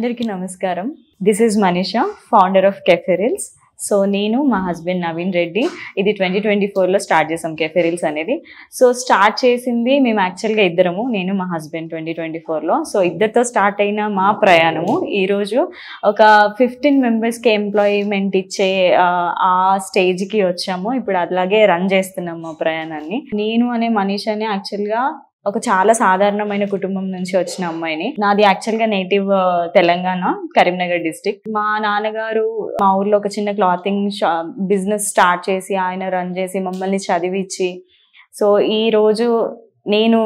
అందరికీ నమస్కారం. This is Manisha, founder of cafe reels. So నేను మా హస్బెండ్ నవీన్ రెడ్డి ఇది 2024లో స్టార్ట్ చేసాం కెఫే రీల్స్ అనేది. సో స్టార్ట్ చేసింది మేము యాక్చువల్గా ఇద్దరము, నేను మా హస్బెండ్ 2024లో. సో ఇద్దరితో స్టార్ట్ అయిన మా ప్రయాణము ఈరోజు ఒక 15 మెంబర్స్కి ఎంప్లాయ్మెంట్ ఇచ్చే ఆ స్టేజ్కి వచ్చాము. ఇప్పుడు అలాగే రన్ చేస్తున్నాము మా ప్రయాణాన్ని. నేను అనే మనీషాని యాక్చువల్గా ఒక చాలా సాధారణమైన కుటుంబం నుంచి వచ్చిన అమ్మాయిని. నాది యాక్చువల్గా నేటివ్ తెలంగాణ, కరీంనగర్ డిస్ట్రిక్ట్. మా నాన్నగారు మా ఊర్లో ఒక చిన్న క్లాతింగ్ బిజినెస్ స్టార్ట్ చేసి ఆయన రన్ చేసి మమ్మల్ని చదివించి, సో ఈ రోజు నేను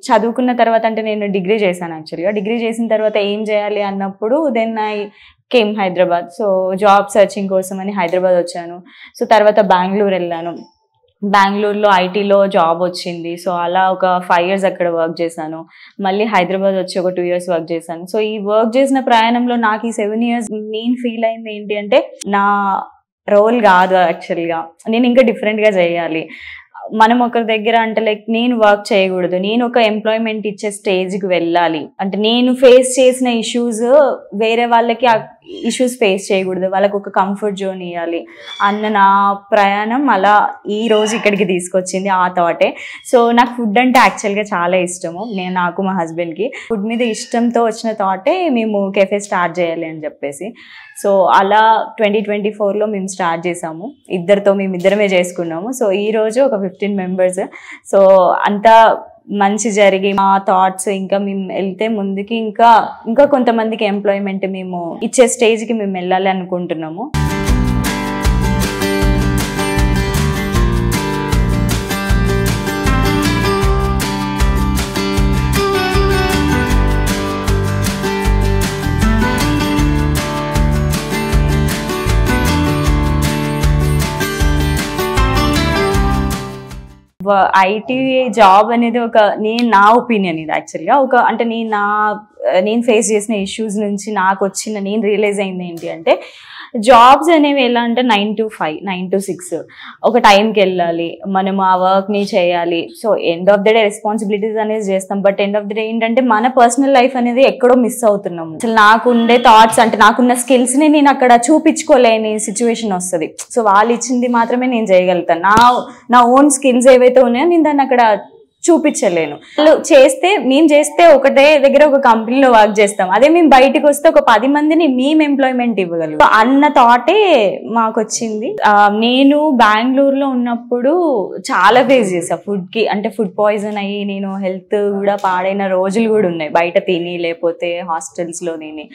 చదువుకున్న తర్వాత అంటే నేను డిగ్రీ చేశాను. యాక్చువల్గా డిగ్రీ చేసిన తర్వాత ఏం చేయాలి అన్నప్పుడు then I came Hyderabad. So job searching కోసం అని హైదరాబాద్ వచ్చాను. సో తర్వాత బెంగళూరు వెళ్ళాను. బెంగళూరులో ఐటీలో జాబ్ వచ్చింది. సో అలా ఒక 5 years అక్కడ వర్క్ చేశాను. మళ్ళీ హైదరాబాద్ వచ్చి ఒక 2 years వర్క్ చేశాను. సో ఈ వర్క్ చేసిన ప్రయాణంలో నాకు ఈ 7 years నేను ఫీల్ అయింది ఏంటి అంటే, నా రోల్ కాదు యాక్చువల్గా, నేను ఇంకా డిఫరెంట్గా చేయాలి. మనం ఒకరి దగ్గర అంటే లైక్ నేను వర్క్ చేయకూడదు, నేను ఒక ఎంప్లాయ్మెంట్ ఇచ్చే స్టేజ్కి వెళ్ళాలి. అంటే నేను ఫేస్ చేసిన ఇష్యూస్ వేరే వాళ్ళకి ఆ ఇష్యూస్ ఫేస్ చేయకూడదు, వాళ్ళకి ఒక కంఫర్ట్ జోన్ ఇవ్వాలి అన్న నా ప్రయాణం అలా ఈ రోజు ఇక్కడికి తీసుకొచ్చింది ఆ థాటే. సో నాకు ఫుడ్ అంటే యాక్చువల్గా చాలా ఇష్టము. నాకు మా హస్బెండ్కి ఫుడ్ మీద ఇష్టంతో వచ్చిన థాటే మేము కెఫే స్టార్ట్ చేయాలి అని చెప్పేసి. సో అలా 2024లో మేము స్టార్ట్ చేసాము. మేమిద్దరమే చేసుకున్నాము. సో ఈరోజు ఒక 15 members. సో అంతా మంచి జరిగి మా థాట్స్ ఇంకా మేము వెళ్తే ముందుకి ఇంకా కొంతమందికి ఎంప్లాయ్మెంట్ మేము ఇచ్చే స్టేజ్కి మేము వెళ్ళాలి అనుకుంటున్నాము. ఐటీ జాబ్ అనేది నా ఒపీనియన్ ఇది యాక్చువల్గా. అంటే నేను ఫేస్ చేసిన ఇష్యూస్ నుంచి నేను రియలైజ్ అయింది ఏంటి అంటే, జాబ్స్ అనేవి ఎలా అంటే 9 to 5, 9 to 6 ఒక టైంకి వెళ్ళాలి, మనం ఆ వర్క్ని చేయాలి. So end of the day responsibilities అనేది చేస్తాం. But end of the day ఏంటంటే మన పర్సనల్ లైఫ్ అనేది ఎక్కడో మిస్ అవుతున్నాము. అసలు నాకుండే థాట్స్ అంటే నాకున్న స్కిల్స్ని నేను అక్కడ చూపించుకోలేని సిచ్యువేషన్ వస్తుంది. సో వాళ్ళు ఇచ్చింది మాత్రమే నేను చేయగలుగుతాను. నా ఓన్ స్కిల్స్ ఏవైతే ఉన్నాయో నేను దాన్ని అక్కడ చూపించలేను. మేము చేస్తే ఒకటే దగ్గర ఒక కంపెనీలో వర్క్ చేస్తాం, అదే మేము బయటకు వస్తే ఒక 10 మందిని మేము ఎంప్లాయ్మెంట్ ఇవ్వగలం అన్న థాటే మాకు వచ్చింది. నేను బెంగళూరులో ఉన్నప్పుడు చాలా ఫేస్ చేసా ఫుడ్కి. అంటే ఫుడ్ పాయిజన్ అయ్యి నేను హెల్త్ కూడా పాడైన రోజులు కూడా ఉన్నాయి, బయట తిని లేకపోతే హాస్టల్స్లో తిని.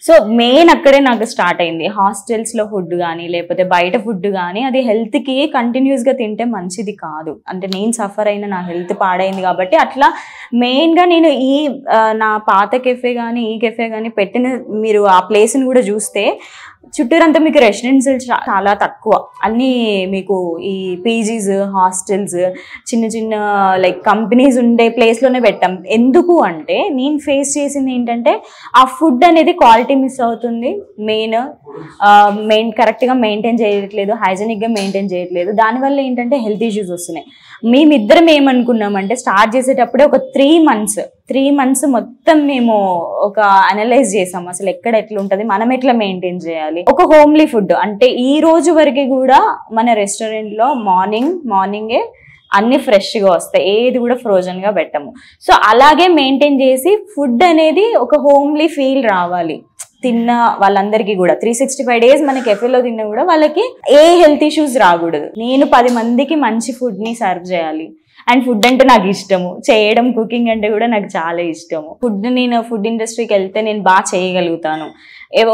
సో మెయిన్ అక్కడే నాకు స్టార్ట్ అయింది. హాస్టల్స్లో ఫుడ్ కానీ లేకపోతే బయట ఫుడ్ కానీ అది హెల్త్కి కంటిన్యూస్గా తింటే మంచిది కాదు. అంటే నేను సఫర్ అయిన నా హెల్త్ పాడైంది కాబట్టి అట్లా మెయిన్గా నేను నా పాత కెఫే కానీ ఈ కెఫే కానీ పెట్టిన మీరు ఆ ప్లేస్ని కూడా చూస్తే చుట్టూరంతా మీకు రెసిడెన్షియల్ చాలా తక్కువ. అన్నీ మీకు ఈ పీజీస్, హాస్టల్స్, చిన్న చిన్న లైక్ కంపెనీస్ ఉండే ప్లేస్లోనే పెట్టాం. ఎందుకు అంటే నేను ఫేస్ చేసింది ఏంటంటే ఆ ఫుడ్ అనేది క్వాలిటీ మిస్ అవుతుంది. కరెక్ట్గా మెయింటైన్ చేయట్లేదు, హైజెనిక్గా మెయింటైన్ చేయట్లేదు. దానివల్ల ఏంటంటే హెల్త్ ఇష్యూస్ వస్తున్నాయి. మేమిద్దరం ఏమనుకున్నామంటే స్టార్ట్ చేసేటప్పుడే ఒక 3 months మొత్తం మేము అనలైజ్ చేసాం, అసలు ఎట్లుంటది, మనం ఎట్లా మెయింటైన్ చేయాలి. ఒక హోమ్లీ ఫుడ్ అంటే ఈ రోజు వరకు కూడా మన రెస్టారెంట్లో మార్నింగే అన్ని ఫ్రెష్గా వస్తాయి, ఏది కూడా ఫ్రోజన్గా పెట్టము. సో అలాగే మెయింటైన్ చేసి ఫుడ్ అనేది ఒక హోమ్లీ ఫీల్ రావాలి తిన్న వాళ్ళందరికీ కూడా. 365 days మన కెఫేలో తిన్నా కూడా వాళ్ళకి ఏ హెల్త్ ఇష్యూస్ రాకూడదు. నేను 10 మందికి మంచి ఫుడ్ని సర్వ్ చేయాలి. అండ్ ఫుడ్ అంటే నాకు ఇష్టము, చేయడం కుకింగ్ అంటే కూడా నాకు చాలా ఇష్టము. నేను ఫుడ్ ఇండస్ట్రీకి వెళ్తే నేను బాగా చేయగలుగుతాను,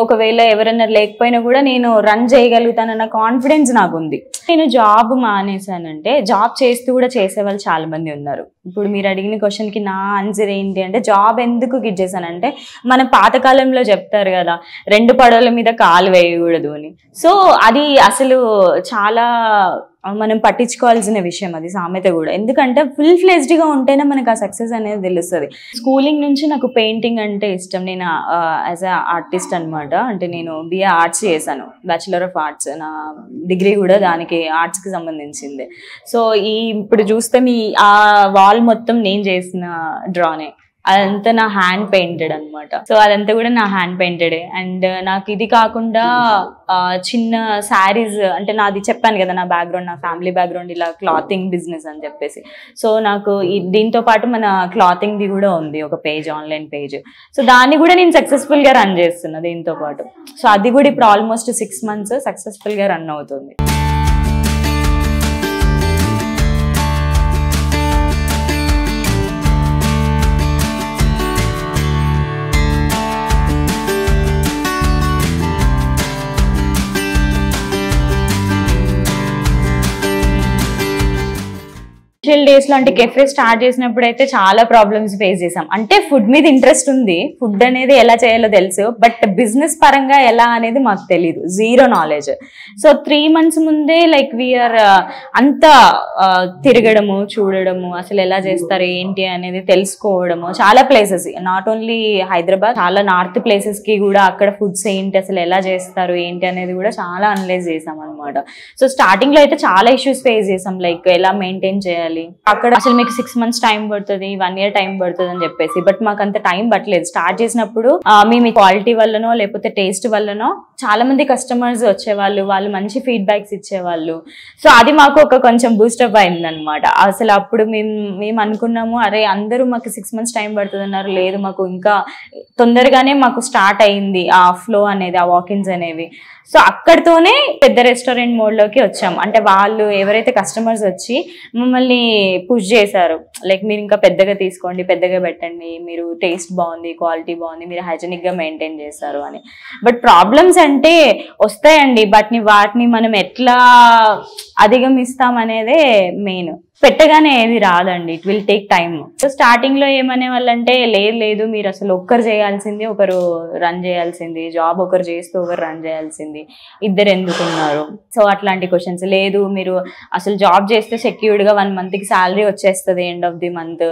ఒకవేళ ఎవరైనా లేకపోయినా కూడా నేను రన్ చేయగలుగుతానన్న కాన్ఫిడెన్స్ నాకు ఉంది. నేను జాబ్ మానేసానంటే జాబ్ చేస్తూ కూడా చేసే వాళ్ళు చాలా మంది ఉన్నారు. ఇప్పుడు మీరు అడిగిన క్వశ్చన్కి నా ఆన్సర్ ఏంటి అంటే, జాబ్ ఎందుకు గిట్ చేశానంటే మన పాతకాలంలో చెప్తారు కదా 2 పడవల మీద కాలు వేయకూడదు అని. సో అది అసలు చాలా మనం పట్టించుకోవాల్సిన విషయం, అది సామెత కూడా. ఎందుకంటే ఫుల్ ఫ్లెజ్డ్గా ఉంటేనే మనకు ఆ సక్సెస్ అనేది తెలుస్తుంది. స్కూలింగ్ నుంచి నాకు పెయింటింగ్ అంటే ఇష్టం. నేను యాజ్ అ ఆర్టిస్ట్ అనమాట. అంటే నేను BA ఆర్ట్స్ చేశాను, బ్యాచిలర్ ఆఫ్ ఆర్ట్స్. నా డిగ్రీ కూడా దానికి ఆర్ట్స్కి సంబంధించింది. సో ఇప్పుడు చూస్తే ఆ వాల్ మొత్తం నేను చేసిన డ్రానే. అదంతా నా హ్యాండ్ పెయింటెడ్ అనమాట. సో అదంతా కూడా నా హ్యాండ్ పెయింటెడే. అండ్ నాకు ఇది కాకుండా చిన్న శారీస్, అంటే నాది చెప్పాను కదా నా బ్యాక్గ్రౌండ్, నా ఫ్యామిలీ బ్యాక్గ్రౌండ్ ఇలా క్లాతింగ్ బిజినెస్ అని చెప్పేసి. సో నాకు దీంతో పాటు మన క్లాతింగ్ ది కూడా ఉంది ఒక పేజ్, ఆన్లైన్ పేజ్. సో దాన్ని కూడా నేను సక్సెస్ఫుల్ గా రన్ చేస్తున్నా దీంతో పాటు. సో అది కూడా ఇప్పుడు ఆల్మోస్ట్ 6 months సక్సెస్ఫుల్ గా రన్ అవుతుంది. డేస్ లో అంటే కెఫే స్టార్ట్ చేసినప్పుడు అయితే చాలా ప్రాబ్లమ్స్ ఫేస్ చేసాం. అంటే ఫుడ్ మీద ఇంట్రెస్ట్ ఉంది, ఫుడ్ అనేది ఎలా చేయాలో తెలుసు, బట్ బిజినెస్ పరంగా ఎలా అనేది మాకు తెలీదు, జీరో నాలెడ్జ్. సో 3 months ముందే లైక్ వీఆర్ అంతా తిరగడము, చూడడము, అసలు ఎలా చేస్తారు ఏంటి అనేది తెలుసుకోవడము. చాలా ప్లేసెస్, నాట్ ఓన్లీ హైదరాబాద్, చాలా నార్త్ ప్లేసెస్ కి కూడా అక్కడ ఫుడ్స్ ఏంటి, అసలు ఎలా చేస్తారు ఏంటి అనేది కూడా చాలా అనలైజ్ చేసాం అనమాట. సో స్టార్టింగ్ లో అయితే చాలా ఇష్యూస్ ఫేస్ చేసాం, లైక్ ఎలా మెయింటైన్ చేయాలి అక్కడ, అసలు మీకు 6 months టైం పడుతుంది, 1 year టైం పడుతుంది అని చెప్పేసి. బట్ మాకు అంత టైం పట్టలేదు. స్టార్ట్ చేసినప్పుడు మేము క్వాలిటీ వల్లనో లేకపోతే టేస్ట్ వల్లనో చాలా మంది కస్టమర్స్ వచ్చేవాళ్ళు, వాళ్ళు మంచి ఫీడ్బ్యాక్స్ ఇచ్చేవాళ్ళు. సో అది మాకు ఒక కొంచెం బూస్టప్ అయింది అనమాట. అసలు అప్పుడు మేము అనుకున్నాము, అరే అందరూ మాకు 6 months టైం పడుతుంది అన్నారు, లేదు మాకు ఇంకా తొందరగానే మాకు స్టార్ట్ అయింది ఆ ఫ్లో అనేది, ఆ వాకిన్స్ అనేవి. సో అక్కడితోనే పెద్ద రెస్టారెంట్ మోడ్లోకి వచ్చాము. అంటే వాళ్ళు ఎవరైతే కస్టమర్స్ వచ్చి మమ్మల్ని పుష్ చేశారు, లైక్ మీరు ఇంకా పెద్దగా తీసుకోండి, పెద్దగా పెట్టండి, మీరు టేస్ట్ బాగుంది, క్వాలిటీ బాగుంది, మీరు హైజెనిక్గా మెయింటైన్ చేస్తారు అని. బట్ ప్రాబ్లమ్స్ అంటే వస్తాయండి, బట్ వాటిని మనం ఎట్లా అధిగమిస్తాం అనేదే మెయిన్. పెట్టగానే ఏది రాదండి, it will take time. So starting లో ఏమనే వాళ్ళంటే, లేదు మీరు అసలు ఒక్కరు చేయాల్సింది, ఒకరు రన్ చేయాల్సింది, జాబ్ ఒకరు చేస్తూ ఒకరు రన్ చేయాల్సింది, ఇద్దరు ఎందుకున్నారు? సో అట్లాంటి క్వశ్చన్స్. లేదు మీరు అసలు జాబ్ చేస్తే సెక్యూర్డ్ గా 1 month కి శాలరీ వచ్చేస్తుంది end of the month,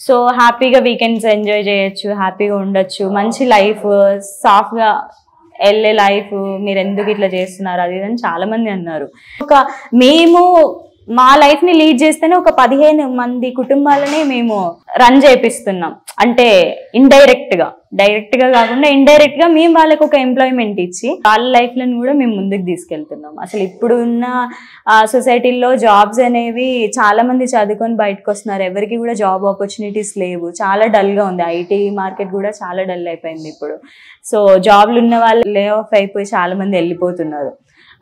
so హ్యాపీగా వీకెండ్స్ ఎంజాయ్ చేయొచ్చు, హ్యాపీగా ఉండొచ్చు, మంచి లైఫ్, సాఫ్ట్ గా వెళ్ళే లైఫ్, మీరు ఎందుకు ఇట్లా చేస్తున్నారు అది అని చాలా మంది అన్నారు. మేము మా లైఫ్ ని లీడ్ చేస్తేనే ఒక 15 మంది కుటుంబాలనే మేము రన్ చేపిస్తున్నాం. అంటే డైరెక్ట్ గా కాకుండా ఇండైరెక్ట్ గా మేము వాళ్ళకి ఒక ఎంప్లాయ్మెంట్ ఇచ్చి వాళ్ళ లైఫ్ లను కూడా మేము ముందుకు తీసుకెళ్తున్నాం. అసలు ఇప్పుడు ఉన్న సొసైటీలో జాబ్స్ అనేవి చాలా మంది చదువుకొని బయటకు వస్తున్నారు, ఎవరికి కూడా జాబ్ ఆపర్చునిటీస్ లేవు, చాలా డల్ గా ఉంది. ఐటీ మార్కెట్ కూడా చాలా డల్ అయిపోయింది ఇప్పుడు. సో జాబ్లు ఉన్న వాళ్ళు లే ఆఫ్ అయిపోయి చాలా మంది వెళ్ళిపోతున్నారు.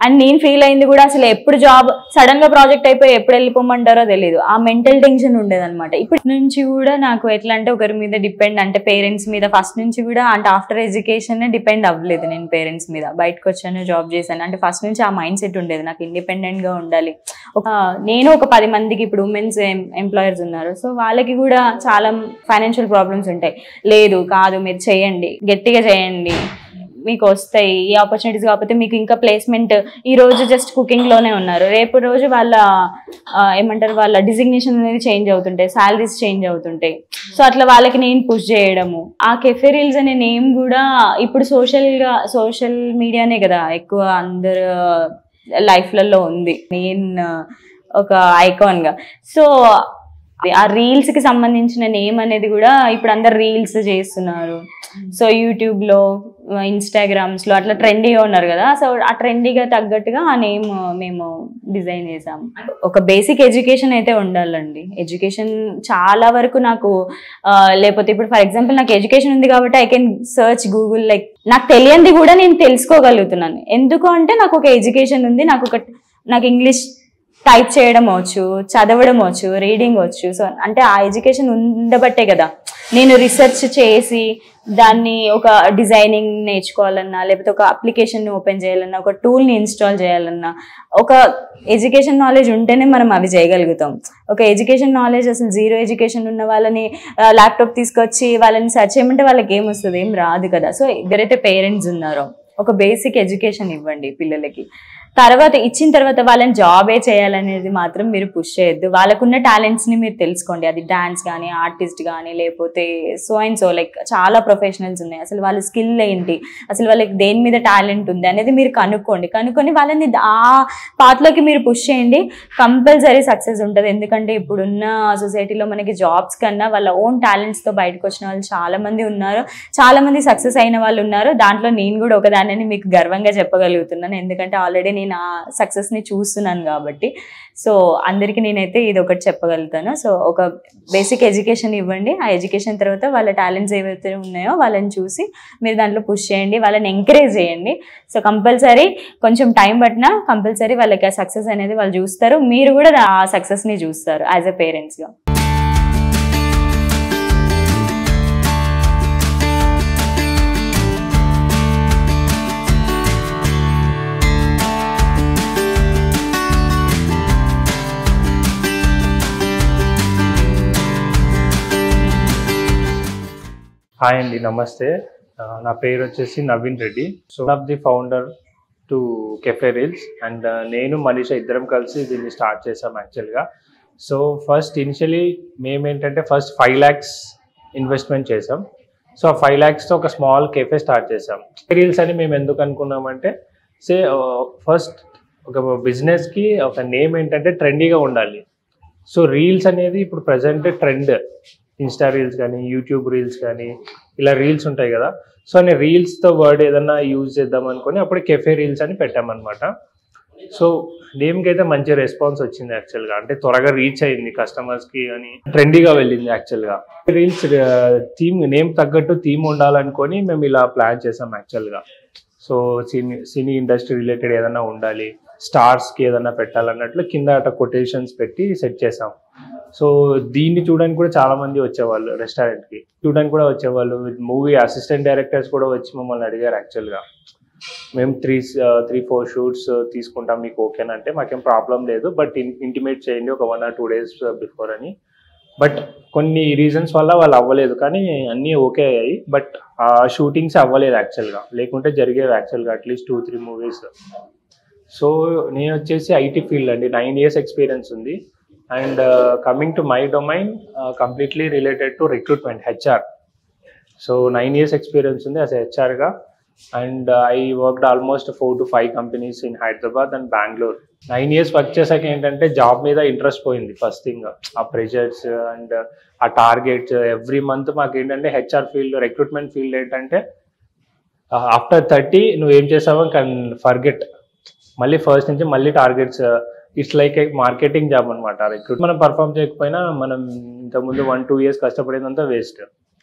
అండ్ నేను ఫీల్ అయింది కూడా, అసలు ఎప్పుడు జాబ్ సడన్ గా ప్రాజెక్ట్ అయిపోయి ఎప్పుడు వెళ్ళిపోమంటారో తెలియదు, ఆ మెంటల్ టెన్షన్ ఉండేదన్నమాట. ఇప్పటి నుంచి కూడా నాకు ఎట్లా అంటే ఒకరి మీద డిపెండ్, అంటే పేరెంట్స్ మీద ఫస్ట్ నుంచి కూడా, అంటే ఆఫ్టర్ ఎడ్యుకేషన్ డిపెండ్ అవ్వలేదు నేను పేరెంట్స్ మీద. బయటకు వచ్చాను, జాబ్ చేశాను, అంటే ఫస్ట్ నుంచి ఆ మైండ్ సెట్ ఉండేది నాకు, ఇండిపెండెంట్ గా ఉండాలి. నేను ఒక 10 మందికి ఇప్పుడు ఉమెన్స్ ఎంప్లాయర్స్ ఉన్నారు, సో వాళ్ళకి కూడా చాలా ఫైనాన్షియల్ ప్రాబ్లమ్స్ ఉంటాయి. లేదు కాదు మీరు చేయండి, గట్టిగా చేయండి, మీకు వస్తాయి ఈ ఆపర్చునిటీస్. కాకపోతే మీకు ఇంకా ప్లేస్మెంట్, ఈ రోజు జస్ట్ కుకింగ్ లోనే ఉన్నారు, రేపు రోజు వాళ్ళ ఏమంటారు వాళ్ళ డిజిగ్నేషన్ అనేది చేంజ్ అవుతుంటాయి, శాలరీస్ చేంజ్ అవుతుంటాయి. సో అట్లా వాళ్ళకి నేను పుష్ చేయడము. ఆ కెఫే రీల్స్ అనే నేమ్ కూడా ఇప్పుడు సోషల్ మీడియానే కదా ఎక్కువ అందరు లైఫ్లలో ఉంది, నేను ఒక ఐకాన్ గా. సో ఆ రీల్స్ కి సంబంధించిన నేమ్ అనేది కూడా ఇప్పుడు అందరు రీల్స్ చేస్తున్నారు. సో యూట్యూబ్ లో, ఇన్స్టాగ్రామ్స్ లో అట్లా ట్రెండీగా ఉన్నారు కదా. సో ఆ ట్రెండీగా తగ్గట్టుగా ఆ నేమ్ మేము డిజైన్ చేసాము. ఒక బేసిక్ ఎడ్యుకేషన్ అయితే ఉండాలండి. ఎడ్యుకేషన్ చాలా వరకు నాకు లేకపోతే ఇప్పుడు ఫర్ ఎగ్జాంపుల్ నాకు ఎడ్యుకేషన్ ఉంది కాబట్టి I can search Google, like నాకు తెలియంది కూడా నేను తెలుసుకోగలుగుతున్నాను. ఎందుకు అంటే నాకు ఒక ఎడ్యుకేషన్ ఉంది, నాకు ఇంగ్లీష్ టైప్ చేయడం వచ్చు, చదవడం వచ్చు, రీడింగ్ వచ్చు. సో అంటే ఆ ఎడ్యుకేషన్ ఉండబట్టే కదా నేను రీసెర్చ్ చేసి దాన్ని ఒక డిజైనింగ్ నేర్చుకోవాలన్నా, లేకపోతే ఒక అప్లికేషన్ ఓపెన్ చేయాలన్నా, ఒక టూల్ని ఇన్స్టాల్ చేయాలన్నా, ఒక ఎడ్యుకేషన్ నాలెడ్జ్ ఉంటేనే మనం అవి చేయగలుగుతాం. ఒక ఎడ్యుకేషన్ నాలెడ్జ్ అసలు జీరో ఎడ్యుకేషన్ ఉన్న వాళ్ళని ల్యాప్టాప్ తీసుకొచ్చి వాళ్ళని సెర్చ్ చేయమంటే వాళ్ళకి ఏం వస్తుంది, ఏం రాదు కదా. సో ఎవరైతే పేరెంట్స్ ఉన్నారో ఒక బేసిక్ ఎడ్యుకేషన్ ఇవ్వండి పిల్లలకి. తర్వాత ఇచ్చిన తర్వాత వాళ్ళని జాబే చేయాలనేది మాత్రం మీరు పుష్ చేయొద్దు. వాళ్ళకున్న టాలెంట్స్ని మీరు తెలుసుకోండి. అది డాన్స్ కానీ, ఆర్టిస్ట్ కానీ, లేకపోతే సో అండ్ సో లైక్ చాలా ప్రొఫెషనల్స్ ఉన్నాయి. అసలు వాళ్ళ స్కిల్ ఏంటి, అసలు వాళ్ళకి దేని మీద టాలెంట్ ఉంది అనేది మీరు కనుక్కొని వాళ్ళని ఆ పాత్లోకి మీరు పుష్ చేయండి. కంపల్సరీ సక్సెస్ ఉంటుంది. ఎందుకంటే ఇప్పుడున్న సొసైటీలో మనకి జాబ్స్ కన్నా వాళ్ళ ఓన్ టాలెంట్స్తో బయటకు వచ్చిన వాళ్ళు చాలా మంది ఉన్నారు, చాలా మంది సక్సెస్ అయిన వాళ్ళు ఉన్నారు. దాంట్లో నేను కూడా ఒకదాన్ని మీకు గర్వంగా చెప్పగలుగుతున్నాను. ఎందుకంటే ఆల్రెడీ నేను ఆ సక్సెస్ని చూస్తున్నాను కాబట్టి. సో అందరికీ నేనైతే ఇది ఒకటి చెప్పగలుగుతాను. సో ఒక బేసిక్ ఎడ్యుకేషన్ ఇవ్వండి. ఆ ఎడ్యుకేషన్ తర్వాత వాళ్ళ టాలెంట్స్ ఏవైతే ఉన్నాయో వాళ్ళని చూసి మీరు దాంట్లో పుష్ చేయండి, వాళ్ళని ఎంకరేజ్ చేయండి. సో కంపల్సరీ కొంచెం టైం పట్టినా కంపల్సరీ వాళ్ళకి ఆ సక్సెస్ అనేది వాళ్ళు చూస్తారు. మీరు కూడా ఆ సక్సెస్ని చూస్తారు యాజ్ ఎ పేరెంట్స్గా. హాయ్ అండి, నమస్తే. నా పేరు వచ్చేసి Naveen Reddy. So of the founder to cafe reels and నేను మనీషా ఇద్దరం కలిసి దీన్ని స్టార్ట్ చేసాం యాక్చువల్గా. సో ఫస్ట్ ఇనిషియలీ మేమేంటంటే ఫస్ట్ 5 lakhs ఇన్వెస్ట్మెంట్ చేసాం. సో ఆ 5 lakhsతో ఒక స్మాల్ కెఫే స్టార్ట్ చేసాం. రీల్స్ అని మేము ఎందుకు అనుకున్నామంటే ఫస్ట్ ఒక బిజినెస్కి ఒక నేమ్ ఏంటంటే ట్రెండీగా ఉండాలి. సో రీల్స్ అనేది ఇప్పుడు ప్రజెంట్ ట్రెండ్. ఇన్స్టా రీల్స్ కానీ, యూట్యూబ్ రీల్స్ కానీ, ఇలా రీల్స్ ఉంటాయి కదా. సో అని రీల్స్తో వర్డ్ ఏదన్నా యూజ్ చేద్దాం అనుకుని అప్పుడు కెఫే రీల్స్ అని పెట్టామన్నమాట. సో నేమ్కి అయితే మంచి రెస్పాన్స్ వచ్చింది యాక్చువల్గా. అంటే త్వరగా రీచ్ అయింది కస్టమర్స్కి అని, ట్రెండీగా వెళ్ళింది యాక్చువల్గా. రీల్స్ థీమ్ నేమ్ తగ్గట్టు థీమ్ ఉండాలనుకొని మేము ఇలా ప్లాన్ చేసాం యాక్చువల్గా. సో సినీ ఇండస్ట్రీ రిలేటెడ్ ఏదైనా ఉండాలి, స్టార్స్కి ఏదైనా పెట్టాలన్నట్లు కింద అట్లా కొటేషన్స్ పెట్టి సెట్ చేసాం. సో దీన్ని చూడడానికి కూడా చాలా మంది వచ్చేవాళ్ళు, రెస్టారెంట్కి చూడడానికి కూడా వచ్చేవాళ్ళు. మూవీ అసిస్టెంట్ డైరెక్టర్స్ కూడా వచ్చి మమ్మల్ని అడిగారు యాక్చువల్గా. మేము 3-4 షూట్స్ తీసుకుంటాం, మీకు ఓకేనా అంటే మాకేం ప్రాబ్లం లేదు, బట్ ఇంటిమేట్ చేయండి ఒక 1 or 2 days బిఫోర్ అని. బట్ కొన్ని రీజన్స్ వల్ల వాళ్ళు అవ్వలేదు, కానీ అన్నీ ఓకే అయ్యాయి. బట్ ఆ షూటింగ్స్ అవ్వలేదు యాక్చువల్గా, లేకుంటే జరిగేవి యాక్చువల్గా అట్లీస్ట్ 2-3 మూవీస్. సో నేను వచ్చేసి ఐటీ ఫీల్డ్ అండి, 9 years ఎక్స్పీరియన్స్ ఉంది. And coming to my domain completely related to recruitment, HR. So 9 years experience ఉంది యాజ్ హెచ్ఆర్గా. And I worked almost 4 to 5 companies in Hyderabad and Bengaluru. 9 years work చేశాక ఏంటంటే job మీద interest పోయింది. ఫస్ట్ థింగ్ ఆ pressures and ఆ targets every month మాకు ఏంటంటే హెచ్ఆర్ ఫీల్డ్, రిక్రూట్మెంట్ ఫీల్డ్ ఏంటంటే ఆఫ్టర్ 30 నువ్వు ఏం చేసావో కెన్ ఫర్గెట్, మళ్ళీ ఫస్ట్ నుంచి మళ్ళీ targets. It's like A marketing job అనమాట. రిక్రూట్ మనం పర్ఫామ్ చేయకపోయినా మనం ఇంతకుముందు 1-2 years కష్టపడేదంతా వేస్ట్.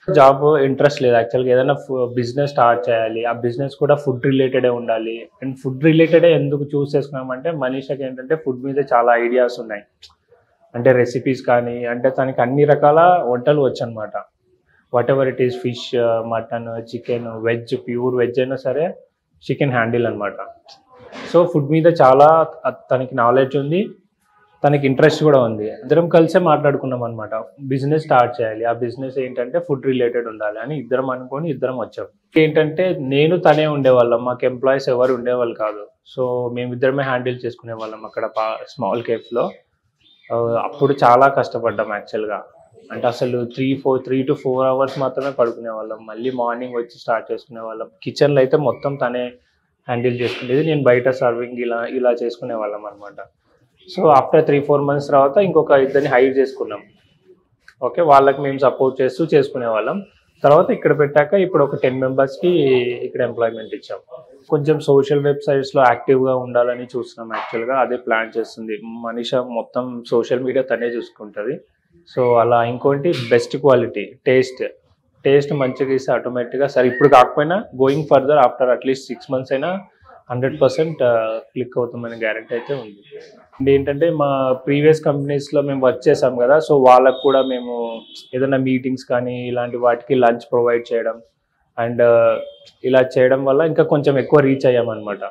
జాబ్ ఇంట్రెస్ట్ లేదు యాక్చువల్గా. ఏదైనా బిజినెస్ స్టార్ట్ చేయాలి, ఆ బిజినెస్ కూడా ఫుడ్ రిలేటెడే ఉండాలి. అండ్ ఫుడ్ రిలేటెడే ఎందుకు చూస్ చేసుకున్నామంటే మనీషాకి ఏంటంటే ఫుడ్ మీద చాలా ఐడియాస్ ఉన్నాయి. అంటే రెసిపీస్ కానీ, అంటే తనకి అన్ని రకాల వంటలు వచ్చు అనమాట. What ever it is, fish, mutton, chicken, veg, pure veg అయినా సరే షీ కెన్ హ్యాండిల్ అనమాట. సో ఫుడ్ మీద చాలా తనకి నాలెడ్జ్ ఉంది, తనకి ఇంట్రెస్ట్ కూడా ఉంది. ఇద్దరం కలిసే మాట్లాడుకున్నాం అనమాట, బిజినెస్ స్టార్ట్ చేయాలి, ఆ బిజినెస్ ఏంటంటే ఫుడ్ రిలేటెడ్ ఉండాలి అని ఇద్దరం అనుకొని ఇద్దరం వచ్చాం. ఏంటంటే నేను తనే ఉండేవాళ్ళం, మాకు ఎంప్లాయీస్ ఎవరు ఉండేవాళ్ళు కాదు. సో మేమిద్దరమే హ్యాండిల్ చేసుకునే వాళ్ళం అక్కడ స్మాల్ కేఫ్లో. అప్పుడు చాలా కష్టపడ్డాం యాక్చువల్గా. అంటే అసలు 3 to 4 hours మాత్రమే పడుకునే వాళ్ళం. మళ్ళీ మార్నింగ్ వచ్చి స్టార్ట్ చేసుకునే వాళ్ళం. కిచెన్లో అయితే మొత్తం తనే హ్యాండిల్ చేసుకునేది, నేను బయట సర్వింగ్ ఇలా చేసుకునే వాళ్ళం అనమాట. సో ఆఫ్టర్ 3-4 months తర్వాత ఇంకొక ఇద్దరిని హైర్ చేసుకున్నాం. ఓకే, వాళ్ళకి మేము సపోర్ట్ చేస్తూ చేసుకునే వాళ్ళం. తర్వాత ఇక్కడ పెట్టాక ఇప్పుడు ఒక 10 members-కి ఇక్కడ ఎంప్లాయ్మెంట్ ఇచ్చాం. కొంచెం సోషల్ వెబ్సైట్స్లో యాక్టివ్గా ఉండాలని చూస్తున్నాం యాక్చువల్గా. అదే ప్లాన్ చేస్తుంది మనీషా. మొత్తం సోషల్ మీడియా తనే చూసుకుంటుంది. సో అలా ఇంకోటి బెస్ట్ క్వాలిటీ, టేస్ట్ మంచిగా ఇస్తే ఆటోమేటిక్గా సరే ఇప్పుడు కాకపోయినా going further after at least 6 months అయినా 100% క్లిక్ అవుతామనే గ్యారెంటీ అయితే ఉంది. అండ్ ఏంటంటే మా ప్రీవియస్ కంపెనీస్లో మేము వర్క్ చేసాం కదా, సో వాళ్ళకు కూడా మేము ఏదైనా మీటింగ్స్ కానీ ఇలాంటి వాటికి లంచ్ ప్రొవైడ్ చేయడం అండ్ ఇలా చేయడం వల్ల ఇంకా కొంచెం ఎక్కువ రీచ్ అయ్యామన్నమాట.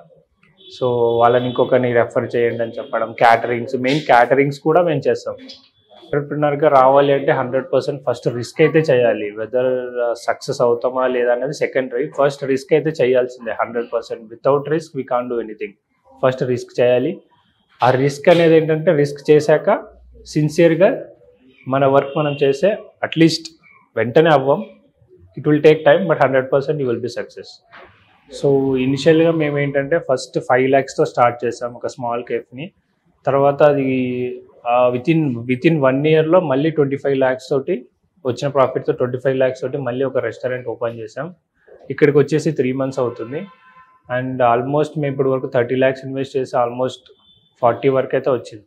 సో వాళ్ళని ఇంకొకరిని రెఫర్ చేయండి అని చెప్పడం. మెయిన్ క్యాటరింగ్స్ కూడా మేము చేస్తాం. ఎంటర్‌ప్రెన్యూర్‌గా రావాలి అంటే 100% ఫస్ట్ రిస్క్ అయితే చేయాలి. వెదర్ సక్సెస్ అవుతామా లేదా అనేది సెకండరీ. ఫస్ట్ రిస్క్ అయితే చేయాల్సిందే 100%. Without risk we can't do anything. First risk చేయాలి. ఆ రిస్క్ అనేది ఏంటంటే రిస్క్ చేశాక సిన్సియర్గా మన వర్క్ మనం చేస్తే అట్లీస్ట్ వెంటనే అవ్వం, it will take time but 100% you will be success. So ఇనిషియల్గా మేము ఏంటంటే ఫస్ట్ 5 lakhsతో స్టార్ట్ చేసాం ఒక స్మాల్ కేఫ్ని. తర్వాత అది వితిన్ 1 yearలో మళ్ళీ 25 lakhs తోటి వచ్చిన ప్రాఫిట్తో 25 lakhs తోటి మళ్ళీ ఒక రెస్టారెంట్ ఓపెన్ చేసాం. ఇక్కడికి వచ్చేసి 3 months అవుతుంది. అండ్ ఆల్మోస్ట్ మేము ఇప్పటి వరకు 30 lakhs ఇన్వెస్ట్ చేసి ఆల్మోస్ట్ 40 వరకు అయితే వచ్చింది.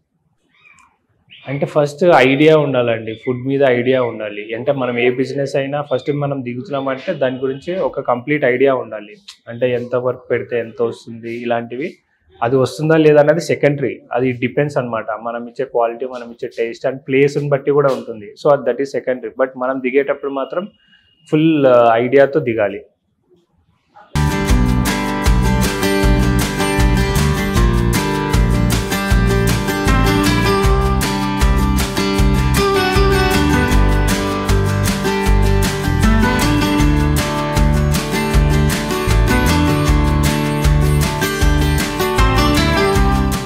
అంటే ఫస్ట్ ఐడియా ఉండాలండి, ఫుడ్ మీద ఐడియా ఉండాలి. అంటే మనం ఏ బిజినెస్ అయినా ఫస్ట్ మనం దిగుతున్నామంటే దాని గురించి ఒక కంప్లీట్ ఐడియా ఉండాలి. అంటే ఎంత వర్క్ పెడితే ఎంత వస్తుంది ఇలాంటివి, అది వస్తుందా లేదా అనేది సెకండరీ, అది డిపెండ్స్ అనమాట. మనం ఇచ్చే క్వాలిటీ, మనం ఇచ్చే టేస్ట్ అండ్ ప్లేస్ని బట్టి కూడా ఉంటుంది. So that is secondary. But మనం దిగేటప్పుడు మాత్రం ఫుల్ ఐడియాతో దిగాలి.